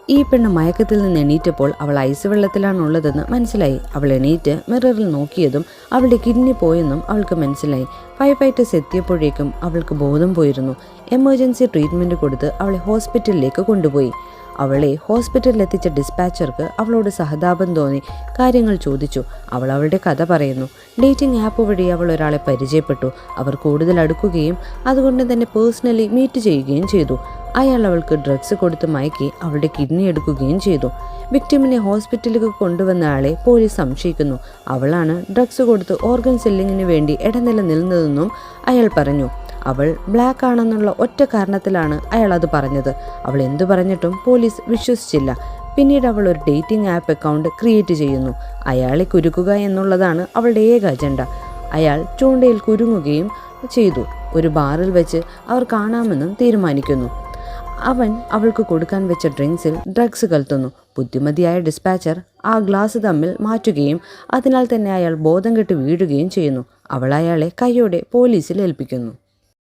ഈ പെണ്ണ് മയക്കത്തിൽ നിന്ന് എണീറ്റപ്പോൾ അവൾ ഐസ് വെള്ളത്തിലാണുള്ളതെന്ന് മനസ്സിലായി. അവൾ എണീറ്റ് മിററിൽ നോക്കിയതും അവളുടെ കിഡ്നി പോയെന്നും അവൾക്ക് മനസ്സിലായി. ഫൈറ്റസ് എത്തിയപ്പോഴേക്കും അവൾക്ക് ബോധം പോയിരുന്നു. എമർജൻസി ട്രീറ്റ്മെൻറ്റ് കൊടുത്ത് അവളെ ഹോസ്പിറ്റലിലേക്ക് കൊണ്ടുപോയി. അവളെ ഹോസ്പിറ്റലിൽ എത്തിച്ച ഡിസ്പാച്ചർക്ക് അവളോട് സഹതാപം തോന്നി കാര്യങ്ങൾ ചോദിച്ചു. അവൾ അവളുടെ കഥ പറയുന്നു. ഡേറ്റിംഗ് ആപ്പ് വഴി അവൾ ഒരാളെ പരിചയപ്പെട്ടു. അവർ കൂടുതൽ അടുക്കുകയും അതുകൊണ്ട് തന്നെ പേഴ്സണലി മീറ്റ് ചെയ്യുകയും ചെയ്തു. അയാൾ അവൾക്ക് ഡ്രഗ്സ് കൊടുത്ത് മയക്കി അവളുടെ കിഡ്നി എടുക്കുകയും ചെയ്തു. വിക്ടിമിനെ ഹോസ്പിറ്റലിലേക്ക് കൊണ്ടുവന്ന ആളെ പോലീസ് സംശയിക്കുന്നു. അവളാണ് ഡ്രഗ്സ് കൊടുത്ത് ഓർഗൻ സെല്ലിങ്ങിന് വേണ്ടി ഇടനില നിന്നതെന്നും അയാൾ പറഞ്ഞു. അവൾ ബ്ലാക്ക് ആണെന്നുള്ള ഒറ്റ കാരണത്തിലാണ് അയാൾ അത് പറഞ്ഞത്. അവൾ എന്തു പറഞ്ഞിട്ടും പോലീസ് വിശ്വസിച്ചില്ല. പിന്നീട് അവൾ ഒരു ഡേറ്റിംഗ് ആപ്പ് അക്കൗണ്ട് ക്രിയേറ്റ് ചെയ്യുന്നു. അയാളെ കുരുക്കുക എന്നുള്ളതാണ് അവളുടെ ഏക അജണ്ട. അയാൾ ചൂണ്ടയിൽ കുരുങ്ങുകയും ചെയ്തു. ഒരു ബാറിൽ വെച്ച് അവർ കാണാമെന്നും തീരുമാനിക്കുന്നു. അവൻ അവൾക്ക് കൊടുക്കാൻ വെച്ച ഡ്രിങ്ക്സിൽ ഡ്രഗ്സ് കലർത്തുന്നു. ബുദ്ധിമതിയായ ഡിസ്പാച്ചർ ആ ഗ്ലാസ് തമ്മിൽ മാറ്റുകയും അതിനാൽ തന്നെ അയാൾ ബോധം കെട്ട് വീഴുകയും ചെയ്യുന്നു. അവൾ അയാളെ കൈയോടെ പോലീസിൽ ഏൽപ്പിക്കുന്നു.